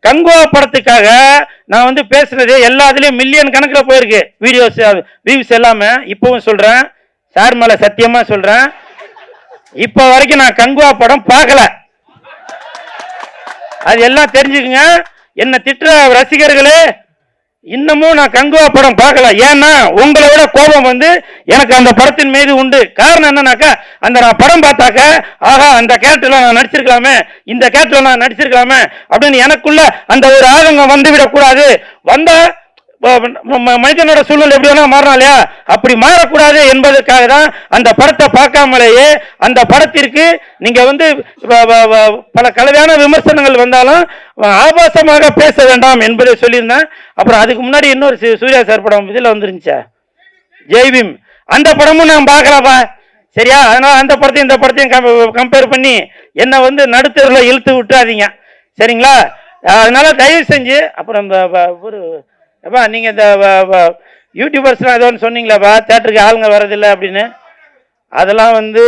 கங்குவா படத்துக்காக நான் வந்து பேசுனது எல்லாத்துலேயும் மில்லியன் கணக்கில் போயிருக்கு வீடியோஸ் வியூஸ் எல்லாமே. இப்பவும் சொல்கிறேன், சார் மேலே சத்தியமாக சொல்கிறேன், இப்போ வரைக்கும் நான் கங்குவா படம் பார்க்கல. அது எல்லாம் தெரிஞ்சுக்குங்க. என்ன திட்டுற ரசிகர்களே, இன்னமும் நான் கங்குவா படம் பார்க்கல. ஏன்னா உங்களை விட கோபம் வந்து எனக்கு அந்த படத்தின் மீது உண்டு. காரணம் என்னன்னாக்கா, அந்த நான் படம் பார்த்தாக்க ஆகா அந்த கேரக்டர்ல நான் நடிச்சிருக்கலாமே, இந்த கேரக்டர்ல நான் நடிச்சிருக்கலாமே அப்படின்னு எனக்குள்ள அந்த ஒரு ஆதங்கம் வந்து விடக்கூடாது. வந்தா மனிதனோட சூழ்நிலை எப்படி வேணா மாறணும் இல்லையா, அப்படி மாறக்கூடாது என்பதற்காக தான் அந்த படத்தை பார்க்காமலேயே அந்த படத்திற்கு நீங்க வந்து பல கலவையான விமர்சனங்கள் வந்தாலும் ஆபாசமாக பேச வேண்டாம் என்பதை சொல்லியிருந்தேன். அப்புறம் அதுக்கு முன்னாடி இன்னொரு சூர்யா சார் படம் இதில் வந்துருந்துச்சா, ஜெய்பீம், அந்த படமும் நான் பார்க்கலப்பா. சரியா? அதனால அந்த படத்தையும் இந்த படத்தையும் கம்பேர் பண்ணி என்னை வந்து நடுத்தரில் இழுத்து விட்டுறாதீங்க, சரிங்களா? அதனால தயவு செஞ்சு அப்புறம் ஒரு அப்பா நீங்கள் இந்த யூடியூபர்ஸ்லாம் ஏதோ ஒன்று சொன்னீங்களாப்பா, தேட்டருக்கு ஆளுங்க வரதில்லை அப்படின்னு. அதெல்லாம் வந்து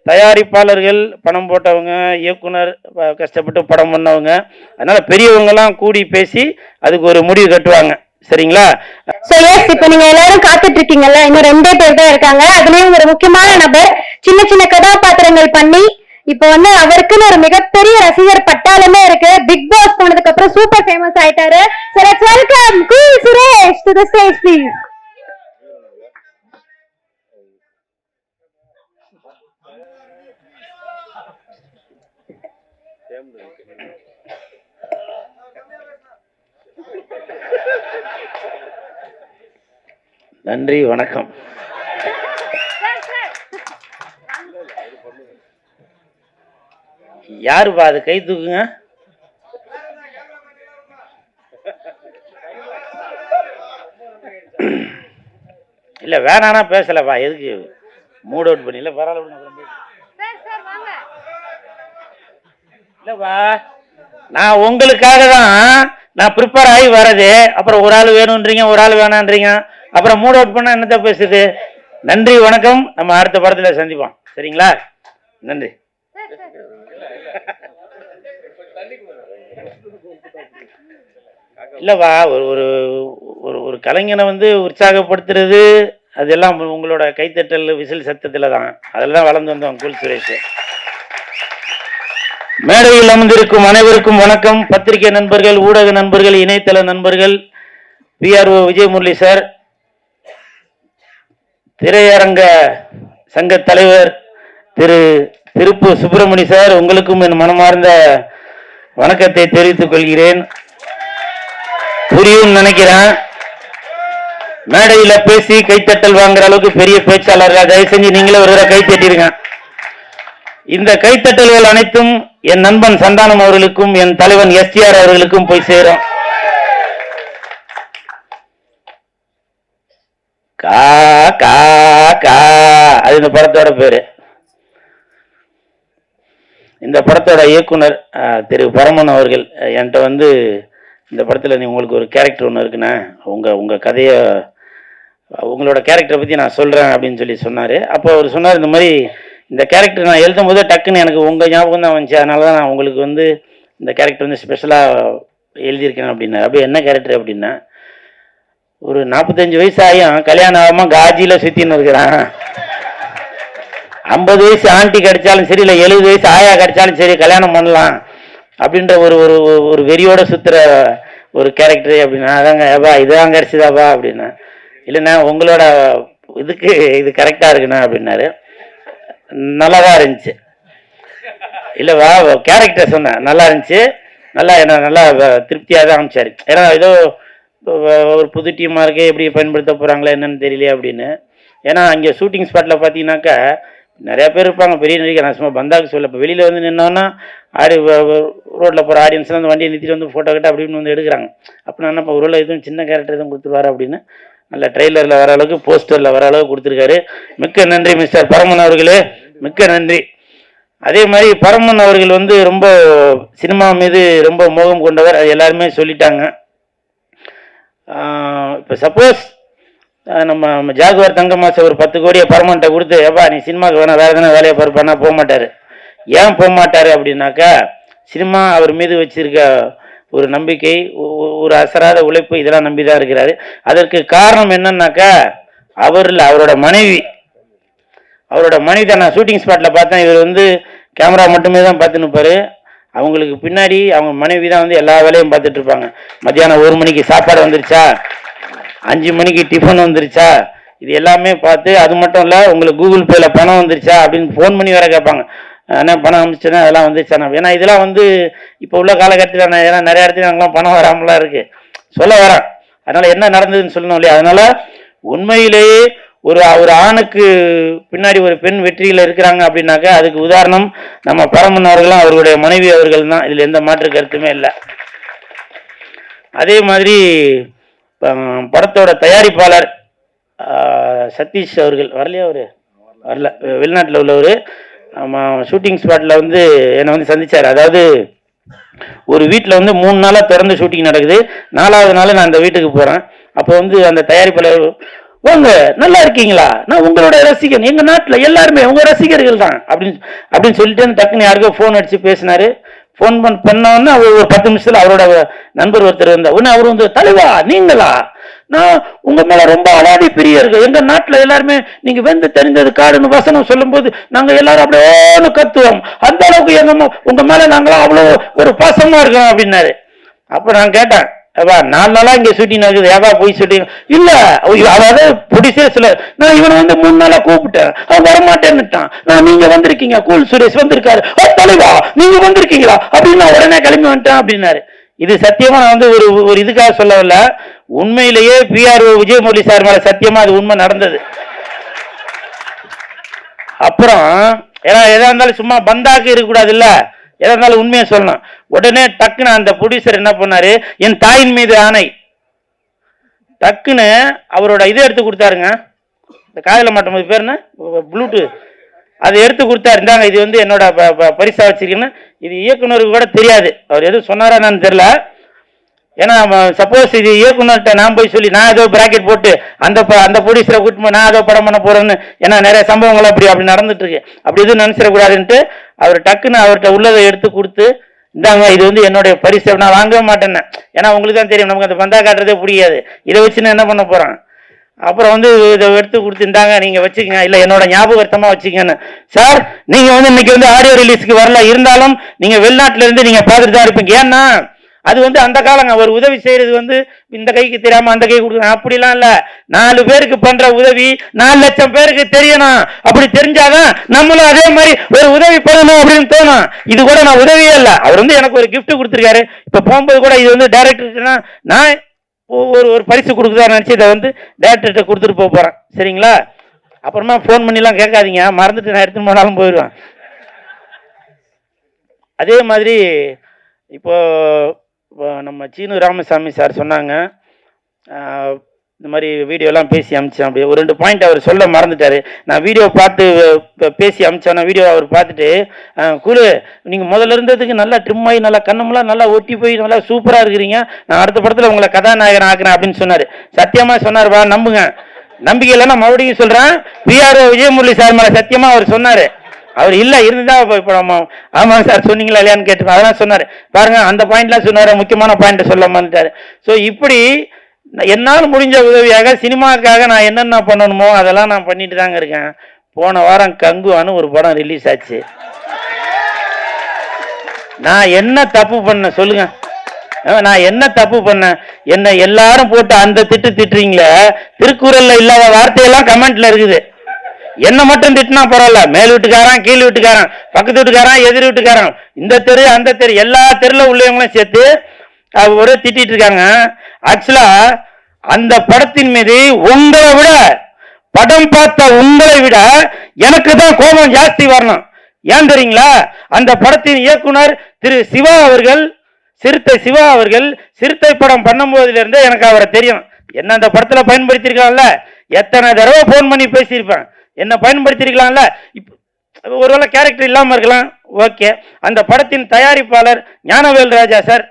தயாரிப்பாளர்கள், பணம் போட்டவங்க, இயக்குனர் கஷ்டப்பட்டு படம் பண்ணவங்க, அதனால பெரியவங்கெல்லாம் கூடி பேசி அதுக்கு ஒரு முடிவு கட்டுவாங்க, சரிங்களா? இப்ப நீங்க எல்லாரும் காத்துட்டு இருக்கீங்கல்ல, இன்னும் 2 பேர் தான் இருக்காங்க. அதுலயும் ஒரு முக்கியமான நபர் சின்ன சின்ன கதாபாத்திரங்கள் பண்ணி இப்ப வந்து அவருக்குன்னு ஒரு மிகப்பெரிய ரசிகர் பட்டாளமே இருக்கு. பிக் பாஸ் போனதுக்கு அப்புறம் சூப்பர் ஃபேமஸ் ஆயிட்டாரு. So let's welcome Cool Suresh to the stage, please. நன்றி, வணக்கம். யாருப்பா அது? கை தூக்குங்க. இல்ல வேணானா பேசலப்பா, எதுக்கு மூட் அவுட் பண்ணி? இல்ல பரவாயில்ல, இல்லப்பா நான் உங்களுக்காக தான் நான் ப்ரிப்பேர் ஆகி வரது. அப்புறம் ஒரு ஆள் வேணும்ன்றீங்க, ஒரு ஆள் வேணான்றீங்க, அப்புறம் மூட் அவுட் பண்ண என்னத்த பேசுது? நன்றி, வணக்கம். நம்ம அடுத்த படத்துல சந்திப்போம், சரிங்களா? நன்றி. இல்லவா, ஒரு ஒரு கலைஞனை வந்து உற்சாகப்படுத்துறது அதெல்லாம் உங்களோட கைத்தட்டல் விசில் சத்தத்துல தான், அதில் தான் வளர்ந்து வந்தோம். கூல் சுரேஷ். மேடையில் அமர்ந்திருக்கும் அனைவருக்கும் வணக்கம். பத்திரிகை நண்பர்கள், ஊடக நண்பர்கள், இணையதள நண்பர்கள், PRO விஜயமுரளி சார், திரையரங்க சங்க தலைவர் திரு திருப்பு சுப்பிரமணி சார், உங்களுக்கும் என் மனமார்ந்த வணக்கத்தை தெரிவித்துக் கொள்கிறேன். புரியும் நினைக்கிறேன். மேடையில பேசி கைத்தட்டல் வாங்குற அளவுக்கு பெரிய பேச்சாளர்கள், தயவு செஞ்சு நீங்களே ஒரு தடவை கை தட்டிருங்க. இந்த கைத்தட்டல்கள் அனைத்தும் என் நண்பன் சந்தானம் அவர்களுக்கும் என் தலைவன் STR அவர்களுக்கும் போய் சேரும். கா கா கா அது இந்த படத்தோட பேரு. இந்த படத்தோட இயக்குனர் திரு பரமன் அவர்கள் என்கிட்ட வந்து இந்த படத்தில் உங்களுக்கு ஒரு கேரக்டர் ஒன்று இருக்குண்ணே, உங்கள் கதையை உங்களோட கேரக்டரை பற்றி நான் சொல்கிறேன் அப்படின்னு சொல்லி சொன்னார். அப்போ அவர் சொன்னார், இந்த மாதிரி இந்த கேரக்டர் நான் எழுதும் போதே டக்குன்னு எனக்கு உங்கள் ஞாபகம் தான் வந்துச்சு, அதனால தான் நான் உங்களுக்கு வந்து இந்த கேரக்டர் வந்து ஸ்பெஷலாக எழுதியிருக்கேன் அப்படின்னா. அப்படியே என்ன கேரக்டர் அப்படின்னா, ஒரு 45 வயசு ஆகியும் கல்யாணம் ஆகாமல் காஜியில் சுற்றின்னு இருக்கிறான். 50 வயசு ஆண்டி கிடைச்சாலும் சரி, இல்லை 70 வயசு ஆயா கிடைச்சாலும் சரி, கல்யாணம் பண்ணலாம் அப்படின்ற ஒரு ஒரு வெறியோட சுற்றுற ஒரு கேரக்டரு அப்படின்னா. அதாங்க ஏப்பா இதுதான் கிடைச்சிதாப்பா அப்படின்னா. இல்லைண்ணா உங்களோட இதுக்கு இது கரெக்டாக இருக்குண்ணா அப்படின்னாரு. நல்லா தான் இருந்துச்சு. இல்லைவா கேரக்டர் சொன்னேன், நல்லா இருந்துச்சு, நல்லா என்ன நல்லா திருப்தியாக தான் அமைச்சார். ஏன்னா ஏதோ ஒரு புது டீமாக இருக்கே, எப்படி பயன்படுத்த போகிறாங்களா என்னன்னு தெரியலையே அப்படின்னு. ஏன்னா அங்கே ஷூட்டிங் ஸ்பாட்டில் பார்த்தீங்கன்னாக்கா நிறையா பேர் இருப்பாங்க, பெரிய நடிகை. நான் சும்மா பந்தாக்கு சொல்ல, இப்போ வெளியில் வந்து நின்னோன்னா ரோட்டில் போகிற ஆடியன்ஸ்லாம் அந்த வண்டியை நிறுத்திட்டு வந்து ஃபோட்டோ கிட்ட அப்படின்னு வந்து எடுக்கிறாங்க. அப்போ நான் என்னப்பா ஒரு எதுவும் சின்ன கேரக்டர் எதுவும் கொடுத்துருவாரு அப்படின்னு நல்ல ட்ரெய்லரில் வர அளவுக்கு, போஸ்டரில் வர அளவுக்கு கொடுத்துருக்காரு. மிக்க நன்றி மிஸ்டர் பரமன் அவர்களே, மிக்க நன்றி. அதே மாதிரி பரமன் அவர்கள் வந்து ரொம்ப சினிமா மீது ரொம்ப மோகம் கொண்டவர், அது எல்லாருமே சொல்லிட்டாங்க. இப்போ சப்போஸ் நம்ம ஜாகுவார் தங்கமாச ஒரு 10 கோடியை பரமன்ட்ட கொடுத்து, ஏப்பா நீ சினிமாவுக்கு வேணா வேறு எதனா வேலையை பார்ப்பானா, போக மாட்டார். ஏன் போக மாட்டார் அப்படின்னாக்கா, சினிமா அவர் மீது வச்சிருக்க ஒரு நம்பிக்கை, ஒரு அசராத உழைப்பு, இதெல்லாம் நம்பி தான் இருக்கிறாரு. அதற்கு காரணம் என்னன்னாக்கா அவர் இல்லை, அவரோட மனைவி. அவரோட மனைவி தான் நான் ஷூட்டிங் ஸ்பாட்டில் பார்த்தேன். இவர் வந்து கேமரா மட்டுமே தான் பார்த்துன்னு இருப்பார். அவங்களுக்கு பின்னாடி அவங்க மனைவி தான் வந்து எல்லா வேலையும் பார்த்துட்டு இருப்பாங்க. மத்தியானம் 1 மணிக்கு சாப்பாடு வந்துருச்சா, 5 மணிக்கு டிஃபன் வந்துருச்சா, இது எல்லாமே பார்த்து, அது மட்டும் இல்லை உங்களுக்கு கூகுள் பேல பணம் வந்துருச்சா அப்படின்னு ஃபோன் பண்ணி வேற கேட்பாங்க. ஆனால் பணம் அனுப்பிச்சுன்னா அதெல்லாம் வந்துருச்சாண்ணா. ஏன்னா இதெல்லாம் வந்து இப்போ உள்ள காலகட்டத்தில் ஏன்னா நிறைய இடத்துல நாங்களாம் பணம் வராமலாம் இருக்குது சொல்ல வரேன். அதனால் என்ன நடந்ததுன்னு சொல்லணும் இல்லையா. அதனால் உண்மையிலேயே ஒரு ஆணுக்கு பின்னாடி ஒரு பெண் வெற்றியில் இருக்கிறாங்க அப்படின்னாக்கா அதுக்கு உதாரணம் நம்ம பரமன்னவர்களும் அவர்களுடைய மனைவி அவர்கள் தான். இதில் எந்த மாற்று கருத்துமே இல்லை. அதே மாதிரி படத்தோட தயாரிப்பாளர் சதீஷ் அவர்கள் வரலையா, அவர் வரல, வெளிநாட்டில் உள்ளவர். ஷூட்டிங் ஸ்பாட்டில் வந்து என்னை வந்து சந்திச்சார். அதாவது ஒரு வீட்டில் வந்து 3 நாளாக திறந்து ஷூட்டிங் நடக்குது. 4வது நாள் நான் அந்த வீட்டுக்கு போகிறேன். அப்போ வந்து அந்த தயாரிப்பாளர், வாங்க நல்லா இருக்கீங்களா, நான் உங்களோட ரசிகன், எங்கள் நாட்டில் எல்லாருமே உங்கள் ரசிகர்கள் தான் அப்படின்னு சொல்லிட்டு டக்குன்னு யாருக்கோ ஃபோன் அடித்து பேசினார். ஃபோன் பண்ணோன்னா அவர் ஒரு 10 நிமிஷத்தில் அவரோட நண்பர் ஒருத்தர் இருந்தார். உடனே அவர் வந்து, தலைவா நீங்களா, நான் உங்கள் மேலே ரொம்ப அலாதி பிரியர்கள், எங்கள் நாட்டில் எல்லாருமே நீங்கள் வெந்து தெரிந்தது காடுன்னு வசனம் சொல்லும்போது நாங்கள் எல்லாரும் அப்படியே கத்துவோம், அந்த அளவுக்கு உங்கள் மேலே நாங்களாம் அவ்வளோ ஒரு பாசமாக இருக்கோம் அப்படின்னாரு. அப்போ நான் கேட்டேன், ஏவா 4 நாளா இங்கே ஷூட்டிங் நடக்குது, ஏவா போய் ஷூட்டிங் இல்லை, அதாவது ப்ரொடியூசர் சில, நான் இவனை வந்து 3 நாளா கூப்பிட்டேன், அவன் வரமாட்டேன்னுட்டான், நான் நீங்க வந்திருக்கீங்க, கூல் சுரேஷ் வந்திருக்காரு, தலைவா நீங்க வந்திருக்கீங்களா அப்படின்னு நான் உடனே கிளம்பி வந்துட்டேன் அப்படின்னாரு. இது சத்தியமா நான் வந்து ஒரு இதுக்காக சொல்லவில்லை, உண்மையிலேயே பிஆர்ஓ விஜயமுரளி சார் மேல சத்தியமா அது உண்மை நடந்தது. அப்புறம் ஏன்னா எதா இருந்தாலும் சும்மா பந்தாக்கு இருக்கக்கூடாது இல்ல, எதா இருந்தாலும் உண்மையை சொல்லணும். உடனே டக்குன்னு அந்த ப்ரொடியூசர் என்ன பண்ணாரு, என் தாயின் மீது ஆணை, டக்குன்னு அவரோட இதை எடுத்து கொடுத்தாருங்க, இந்த காதில் மாட்டும் பேர் என்ன, ப்ளூடூத், அதை எடுத்து கொடுத்தாரு. இருந்தாங்க, இது வந்து என்னோட பரிசா வச்சிருக்கேன்னு. இது இயக்குனருக்கு கூட தெரியாது, அவர் எதுவும் சொன்னாரா என்னன்னு தெரியல. ஏன்னா சப்போஸ் இது இயக்குனர்கிட்ட நான் போய் சொல்லி நான் ஏதோ பிராக்கெட் போட்டு அந்த ப்ரொடியூசரை கூட்டு போய் நான் ஏதோ படம் பண்ண போறேன்னு, ஏன்னா நிறைய சம்பவங்கள் அப்படி நடந்துட்டு இருக்கு, அப்படி எதுவும் நினைச்சிடக்கூடாதுன்ட்டு அவர் டக்குன்னு அவர்கிட்ட உள்ளதை எடுத்து கொடுத்து, இந்தாங்க இது வந்து என்னுடைய பரிசு, நான் வாங்கவே மாட்டேன்னு. ஏன்னா உங்களுக்கு தான் தெரியும் நமக்கு அந்த பந்தா காட்டுறதே பிடிக்காது, இதை வச்சு நான் என்ன பண்ண போறேன். அப்புறம் வந்து இதை எடுத்து கொடுத்து, இந்தாங்க நீங்க வச்சுக்கங்க, இல்லை என்னோட ஞாபகார்த்தமா வச்சுக்கங்கன்னு. சார் நீங்க வந்து இன்னைக்கு வந்து ஆடியோ ரிலீஸ்க்கு வரல, இருந்தாலும் நீங்க வெளிநாட்டுல இருந்து நீங்க பார்த்துட்டு தான் இருப்பீங்க. ஏன்னா அது வந்து அந்த காலங்க, ஒரு உதவி செய்யறது வந்து இந்த கைக்கு தெரியாம அந்த கை கொடுக்கணும் அப்படிலாம் இல்ல. 4 பேருக்கு பண்ற உதவி 4 லட்சம் பேருக்கு தெரியணும். அப்படி தெரிஞ்சாதான் நம்மளும் அதே மாதிரி ஒரு உதவி பண்ணணும் அப்படின்னு தோணும். இது கூட நான் உதவியே இல்லை, அவர் வந்து எனக்கு ஒரு கிஃப்ட் கொடுத்துருக்காரு. இப்ப போகும்போது கூட இது வந்து டைரக்டர்னா நான் ஒரு பரிசு கொடுக்குதா நினைச்சு இதை வந்து டைரக்டர்கிட்ட கொடுத்துட்டு போறேன். சரிங்களா? அப்புறமா போன் பண்ணிலாம் கேட்காதீங்க, மறந்துட்டு நான் எடுத்துன்னு போனாலும் போயிடுவேன். அதே மாதிரி இப்போ நம்ம சீனு ராமசாமி சார் சொன்னாங்க, இந்த மாதிரி வீடியோலாம் பேசி அமிச்சேன். அப்படி ஒரு 2 பாயிண்ட் அவர் சொல்ல மறந்துட்டாரு. நான் வீடியோ பார்த்து பேசி அமிச்சேன். வீடியோ அவர் பார்த்துட்டு, குரு நீங்கள் முதல்ல இருந்ததுக்கு நல்லா ட்ரிம் ஆகி நல்லா கண்ணமெல்லாம் நல்லா ஒட்டி போய் நல்லா சூப்பராக இருக்கிறீங்க, நான் அடுத்த படத்தில் உங்களை கதாநாயகன் ஆக்குறேன் அப்படின்னு சொன்னார். சத்தியமாக சொன்னார், வா நம்புங்க. நம்பிக்கை இல்லைன்னா மறுபடியும் சொல்கிறேன், பிஆர்ஓ விஜயமுரளி சார் மேலே சத்தியமாக அவர் சொன்னார். அவர் இல்லை இருந்தா இப்போ நம்ம ஆமாங்க சார் சொன்னீங்களா இல்லையான்னு கேட்டு அதெல்லாம் சொன்னார். பாருங்க அந்த பாயிண்ட்லாம் சொன்னார், முக்கியமான பாயிண்ட் சொல்ல மாட்டாரு. ஸோ இப்படி என்னால் முடிஞ்ச உதவியாக சினிமாவுக்காக நான் என்னென்ன பண்ணணுமோ அதெல்லாம் நான் பண்ணிட்டு தாங்க இருக்கேன். போன வாரம் கங்குவான்னு ஒரு படம் ரிலீஸ் ஆச்சு. நான் என்ன தப்பு பண்ண சொல்லுங்க, நான் என்ன தப்பு பண்ணேன்? என்ன எல்லாரும் போட்டு அந்த திட்டுறீங்களே, திருக்குறள்ல இல்லாத வார்த்தையெல்லாம் கமெண்ட்ல இருக்குது. என்ன மட்டும் திட்டினா பரவாயில்ல, மேல் வீட்டுக்காரன் கீழ் வீட்டுக்காரன் பக்கத்து வீட்டுக்காரன் எதிர் வீட்டுக்காரன் இந்த தெரு அந்த தெரு எல்லா தெருல உள்ளவங்களும் சேர்த்து ஒரே திட்டிட்டு இருக்காங்க. ஆக்சுவலா அந்த படத்தின் மீது உங்களை விட, படம் பார்த்த உங்களை விட எனக்கு தான் கோபம் ஜாஸ்தி வரணும். ஏன் தெரியுங்களா? அந்த படத்தின் இயக்குனர் திரு சிவா அவர்கள், சிறுத்தை சிவா அவர்கள் சிறுத்தை படம் பண்ணும் போதிலிருந்தே எனக்கு அவரை தெரியும். என்ன அந்த படத்துல பயன்படுத்தியிருக்காங்கல்ல, எத்தனை தடவை போன் பண்ணி பேசியிருப்பேன், என்ன பயன்படுத்திருக்கலாம்ல. இப்போ ஒருவேளை கேரக்டர் இல்லாமல் இருக்கலாம், ஓகே. அந்த படத்தின் தயாரிப்பாளர் ஞானவேல் ராஜா சார்,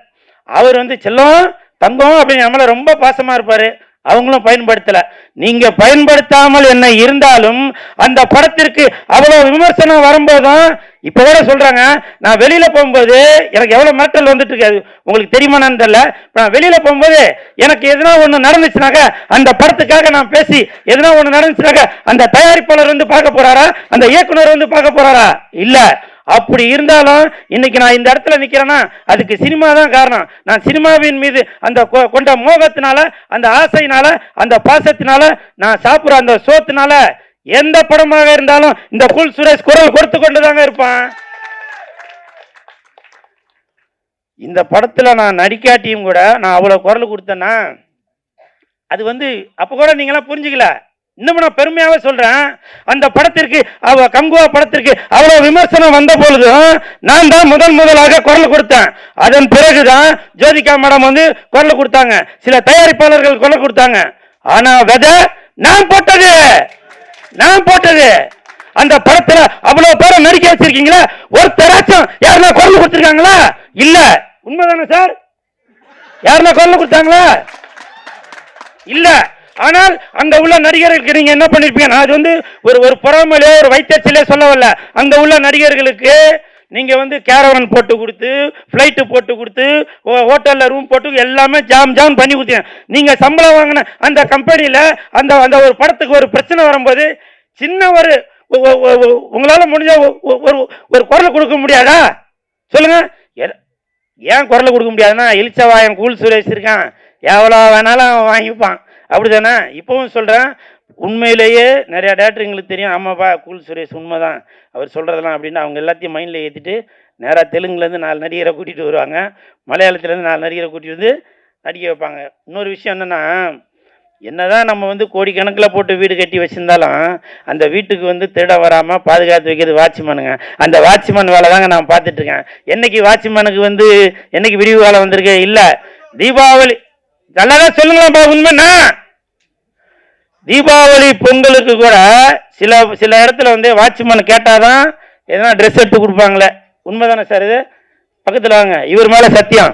அவர் வந்து செல்லம் தங்கம் அப்படின்னு நம்மள ரொம்ப பாசமா இருப்பாரு. அவங்களும் பயன்படுத்தல. நீங்க பயன்படுத்தாமல் என்ன இருந்தாலும் அந்த படத்திற்கு அவ்வளவு விமர்சனம் வரும்போதும் இப்ப கூட சொல்றாங்க, நான் வெளியில போகும்போது எனக்கு எவ்வளவு மிரட்டல் வந்துட்டு இருக்காது உங்களுக்கு தெரியுமான்னு தெரியல. நான் வெளியில போகும்போது எனக்கு எதனா ஒண்ணு நடந்துச்சுனாக்க அந்த படத்துக்காக நான் பேசி எதனா ஒண்ணு நடந்துச்சுனாக்க அந்த தயாரிப்பாளர் வந்து பார்க்க போறாரா, அந்த இயக்குனர் வந்து பார்க்க போறாரா? இல்ல. அப்படி இருந்தாலும் இன்னைக்கு நான் இந்த இடத்துல நிக்கிறேன்னா அதுக்கு சினிமா தான் காரணம். நான் சினிமாவின் மீது அந்த கொண்ட மோகத்தினால, அந்த ஆசையினால, அந்த பாசத்தினால, நான் சாப்பிடுற அந்த சோத்தினால எந்த படமாக இருந்தாலும் இந்த கூல் சுரேஷ் குரல் கொடுத்து கொண்டுதாங்க இருப்பான். இந்த படத்துல நான் நடிக்காட்டியும் கூட நான் அவ்வளவு குரல் கொடுத்தேன்னா அது வந்து அப்ப கூட நீங்களாம் புரிஞ்சுக்கல. இன்னும் நான் பெருமையாவே சொல்றேன், அந்த படத்திற்கு கங்குவா படத்திற்கு அவ்வளவு விமர்சனம் வந்த பொழுதும் நான் தான் முதலாக குரல் கொடுத்தேன். அதன் பிறகுதான் ஜோதிகா மேடம் வந்து குரல் கொடுத்தாங்க, சில தயாரிப்பாளர்கள் குரல் கொடுத்தாங்க. ஆனா விதை நான் போட்டது அந்த படத்துல அவ்வளவு பேரை நடிக்க வச்சிருக்கீங்களா? ஒருத்தராச்சும் யாருன்னா குரல் கொடுத்திருக்காங்களா? இல்ல. உண்மைதானே சார்? யாருன்னா குரல் கொடுத்தாங்களா? இல்ல. ஆனால் அங்க உள்ள நடிகர்களுக்கு நீங்க என்ன பண்ணிருப்பீங்க? நான் அது வந்து ஒரு பொறாமையிலே ஒரு வைத்தியத்திலே சொல்ல வரல. அங்க உள்ள நடிகர்களுக்கு நீங்க வந்து கேரவன் போட்டு கொடுத்து, பிளைட் போட்டு கொடுத்து, ஹோட்டல்ல ரூம் போட்டு எல்லாமே ஜாம் பண்ணி கொடுத்தீங்க. நீங்க சம்பளம் வாங்கின அந்த கம்பெனியில அந்த ஒரு படத்துக்கு ஒரு பிரச்சனை வரும்போது சின்ன ஒரு உங்களால முடிஞ்ச ஒரு குரல் கொடுக்க முடியாதா? சொல்லுங்க. ஏன் குரல் கொடுக்க முடியாதுன்னா, இளிச்சவாயன் கூல் சுரேஷ் இருக்கான், எவ்வளோ வேணாலும் வாங்கிப்பான், அப்படிதானே? இப்பவும் சொல்றேன், உண்மையிலேயே நிறைய டேரக்டர் எங்களுக்கு தெரியும், ஆமாப்பா கூல் சுரேஷ் உண்மைதான் அவர் சொல்றதெல்லாம் அப்படின்னு அவங்க எல்லாத்தையும் மைண்டில் ஏற்றிட்டு நேராக தெலுங்குலேருந்து 4 நடிகரை கூட்டிகிட்டு வருவாங்க, மலையாளத்துலேருந்து 4 நடிகரை கூட்டிகிட்டு வந்து நடிக்க வைப்பாங்க. இன்னொரு விஷயம் என்னென்னா, என்னதான் நம்ம வந்து கோடிக்கணக்கில் போட்டு வீடு கட்டி வச்சுருந்தாலும் அந்த வீட்டுக்கு வந்து திருட வராமல் பாதுகாத்து வைக்கிறது வாட்ச்மேனுங்க. அந்த வாட்ச்மேன் வேலை தாங்க நான் பார்த்துட்ருக்கேன். என்னைக்கு வாட்ச்மேனுக்கு வந்து என்னைக்கு விரிவு காலம் வந்திருக்கு? இல்லை. தீபாவளி நல்லாதான் சொல்லுங்களாப்பா உண்மைன்னா. தீபாவளி பொங்கலுக்கு கூட சில இடத்துல வந்து வாட்ச்மேன் கேட்டாதான் எதனா ட்ரெஸ் எடுத்து கொடுப்பாங்களே. உண்மைதானே சார்? இது பக்கத்தில் வாங்க, இவர் மேலே சத்தியம்.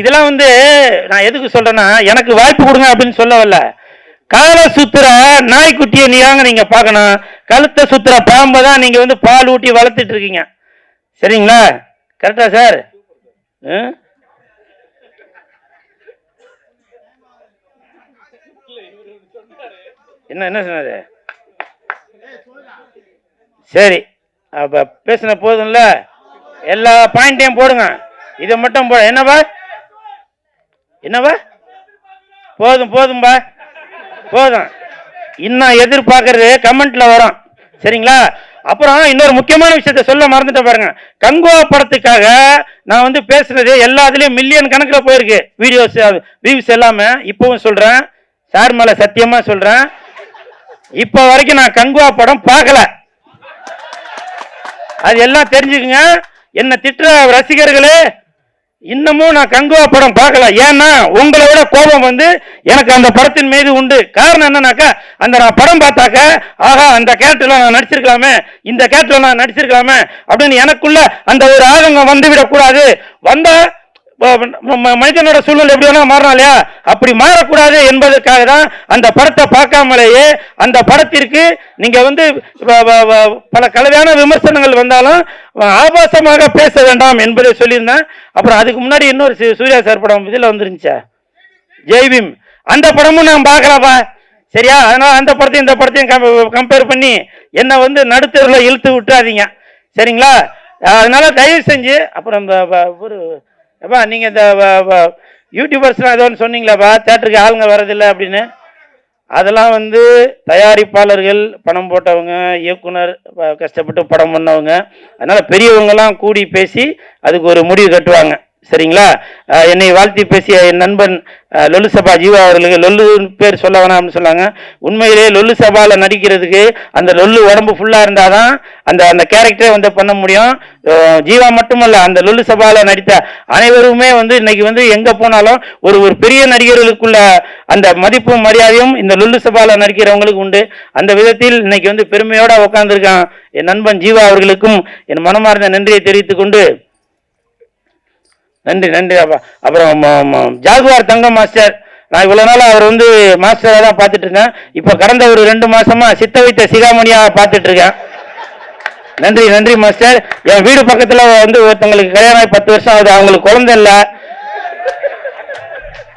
இதெல்லாம் வந்து நான் எதுக்கு சொல்றேன்னா, எனக்கு வாய்ப்பு கொடுங்க அப்படின்னு சொல்ல வரல. காலை சுத்துற நாய்க்குட்டியை நீங்க பார்க்கணும், கழுத்தை சுத்துற பாம்பை தான் நீங்க வந்து பால் ஊட்டி வளர்த்துட்டு இருக்கீங்க. சரிங்களா? கரெக்டா சார்? என்ன சொன்னாரு? சரி, அப்ப பேசின போதும்ல, எல்லா பாயிண்டையும் போடுங்க, இதை மட்டும் போட. என்னவா போதும்பா, போதும். இன்னும் எதிர்பார்க்கறது கமெண்ட்ல வரும். சரிங்களா? அப்புறம் இன்னொரு முக்கியமான விஷயத்த சொல்ல மறந்துட்ட பாருங்க. கங்குவா படத்துக்காக நான் வந்து பேசுனது எல்லாத்துலயும் மில்லியன் கணக்கில் போயிருக்கு வீடியோஸ் வியூஸ் எல்லாமே. இப்பவும் சொல்றேன், சார் மேல சத்தியமா சொல்றேன், இப்ப வரைக்கும் நான் கங்குவா படம் பார்க்கல. அது எல்லாம் தெரிஞ்சுக்குங்க. என்ன திட்டுற ரசிகர்களே, இன்னமும் நான் கங்குவா படம் பார்க்கல. ஏன்னா உங்களை விட கோபம் வந்து எனக்கு அந்த படத்தின் மீது உண்டு. காரணம் என்னன்னாக்கா, நான் படம் பார்த்தாக்க ஆகா அந்த கேரக்டர்ல நான் நடிச்சிருக்கலாமே, இந்த கேரக்டர்ல நான் நடிச்சிருக்கலாமே அப்படின்னு எனக்குள்ள அந்த ஒரு ஆதங்கம் வந்து விடக்கூடாது. வந்தா மனிதனோட சூழ்நிலை எப்படி வேணா மாறலாம் இல்லையா? அப்படி மாறக்கூடாது என்பதற்காக தான் அந்த படத்தை பார்க்காமலேயே அந்த படத்திற்கு நீங்க வந்து பல கலவையான விமர்சனங்கள் வந்தாலும் ஆபாசமாக பேச வேண்டாம் என்பதை சொல்லியிருந்தேன். அப்புறம் அதுக்கு முன்னாடி இன்னொரு சூர்யா சார் படம் இதில் வந்துருந்துச்சா, ஜெய்பீம், அந்த படமும் நான் பார்க்கலப்பா. சரியா? அதனால அந்த படத்தையும் இந்த படத்தையும் கம்பேர் பண்ணி என்னை வந்து நடுத்தரில் இழுத்து விட்டுறாதீங்க. சரிங்களா? அதனால தயவு செஞ்சு அப்புறம் ஒரு அப்பா நீங்கள் இந்த யூடியூபர்ஸ்லாம் ஏதோ ஒன்று சொன்னீங்களாப்பா, தேட்டருக்கு ஆளுங்க வரதில்லை அப்படின்னு. அதெல்லாம் வந்து தயாரிப்பாளர்கள் பணம் போட்டவங்க, இயக்குனர் கஷ்டப்பட்டு படம் பண்ணவங்க, அதனால் பெரியவங்கெல்லாம் கூடி பேசி அதுக்கு ஒரு முடிவு கட்டுவாங்க. சரிங்களா? என்னை வாழ்த்தி பேசிய என் நண்பன் லொல்லு சபா ஜீவா அவர்களுக்கு, லொல்லு பேர் சொல்ல வேணாம் அப்படின்னு சொன்னாங்க. உண்மையிலே லொல்லு சபாவில் நடிக்கிறதுக்கு அந்த லொல்லு உடம்பு ஃபுல்லாக இருந்தால் தான் அந்த கேரக்டரே வந்து பண்ண முடியும். ஜீவா மட்டுமல்ல, அந்த லொல்லு சபாவில் நடித்த அனைவருமே வந்து இன்னைக்கு வந்து எங்கே போனாலும் ஒரு பெரிய நடிகர்களுக்குள்ள அந்த மதிப்பும் மரியாதையும் இந்த லொல்லு சபாவில் நடிக்கிறவங்களுக்கு உண்டு. அந்த விதத்தில் இன்னைக்கு வந்து பெருமையோட உட்காந்துருக்கான் என் நண்பன் ஜீவா அவர்களுக்கும் என் மனமார்ந்த நன்றியை தெரிவித்துக் கொண்டு, நன்றி அப்பா. அப்புறம் ஜாகுவார் தங்கம் மாஸ்டர், நான் இவ்வளவு நாள் அவர் வந்து மாஸ்டராக தான் பார்த்துட்டு இருக்கேன். இப்போ கடந்த ஒரு 2 மாசமா சித்த வைத்த சிகாமணியா பார்த்துட்டு இருக்கேன். நன்றி நன்றி மாஸ்டர். என் வீடு பக்கத்துல வந்து ஒருத்தவங்களுக்கு கல்யாணம் ஆகி 10 வருஷம் ஆகுது, அவங்களுக்கு குழந்தை இல்லை.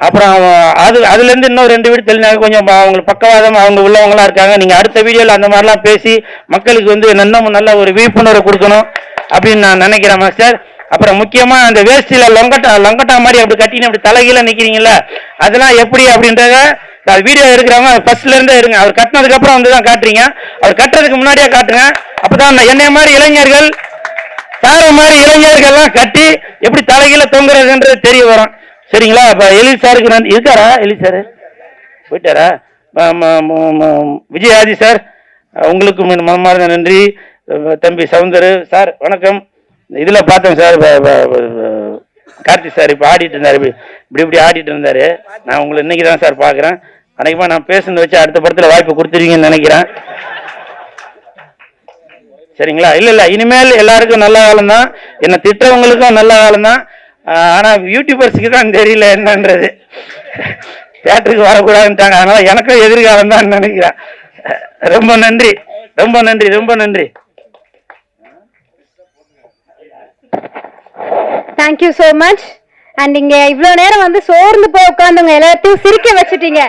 அப்புறம் அதுல இருந்து இன்னும் 2 வீடு தெரிஞ்சாங்க, கொஞ்சம் அவங்களுக்கு பக்கவாதம் அவங்க உள்ளவங்களா இருக்காங்க. நீங்க அடுத்த வீடியோல அந்த மாதிரிலாம் பேசி மக்களுக்கு வந்து இன்னும் நல்ல ஒரு விழிப்புணர்வு கொடுக்கணும் அப்படின்னு நான் நினைக்கிறேன் மாஸ்டர். அப்புறம் முக்கியமா அந்த வேஷ்டியில லொங்கட்டா மாதிரி அப்படி கட்டின்னு அப்படி தலைகீழ நிக்கிறீங்கல்ல, அதெல்லாம் எப்படி அப்படின்றத வீடியோ எடுக்கிறவங்க ஃபர்ஸ்ட்ல இருந்தே இருங்க. அவர் கட்டினதுக்கு அப்புறம் வந்து தான் காட்டுறீங்க, அவர் கட்டுறதுக்கு முன்னாடியே காட்டுங்க. அப்பதான் என்னைய மாதிரி இளைஞர்கள், சார மாதிரி இளைஞர்கள்லாம் கட்டி எப்படி தலைகீழ தொங்குறதுன்றது தெரிய வரும். சரிங்களா? இப்ப எலி சாருக்கு நான் இருக்காரா? எலி சார் போயிட்டாரா? விஜய் ஆதி சார் உங்களுக்கு மனமார்ந்த நன்றி. தம்பி சவுந்தர் சார் வணக்கம். இதுல பார்த்தேன் சார், கார்த்தி சார் இப்ப ஆடிட்டு இருந்தாரு, இப்படி ஆடிட்டு இருந்தாரு. நான் உங்களை இன்னைக்கு தான் சார் பாக்குறேன். அன்னைக்குமா நான் பேசுனது வச்சு அடுத்த படத்துல வாய்ப்பு கொடுத்துருவீங்கன்னு நினைக்கிறேன். சரிங்களா? இல்ல இனிமேல் எல்லாருக்கும் நல்ல காலம் தான், என்ன திட்டவங்களுக்கும் நல்ல காலம் தான். ஆனா யூடியூபர்ஸுக்கு தான் தெரியல என்னன்றது, தியேட்டருக்கு வரக்கூடாதுன்ட்டாங்க. அதனால எனக்கும் எதிர்காலம் தான் நினைக்கிறேன். ரொம்ப நன்றி ரொம்ப நன்றி ரொம்ப நன்றி. Thank you so much. அண்ட் இங்க இவ்வளவு நேரம் வந்து சோர்ந்து போய் உட்காந்துங்க எல்லாத்தையும் சிரிக்க வச்சுட்டீங்க.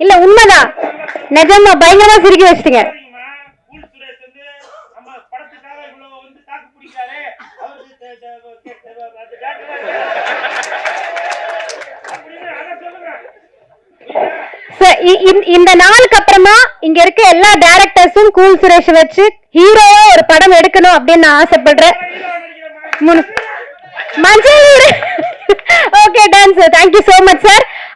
இல்ல உண்மைதான், நிஜமா பயங்கரமா சிரிக்க வச்சுட்டீங்க. இந்த நாளுக்கு அப்புறமா இங்க இருக்க எல்லா டைரக்டர்ஸும் கூல் சுரேஷ் வச்சு ஹீரோவா ஒரு படம் எடுக்கணும் அப்படின்னு நான் ஆசைப்படுறேன். மஞ்சள் okay done sir, thank you so much sir.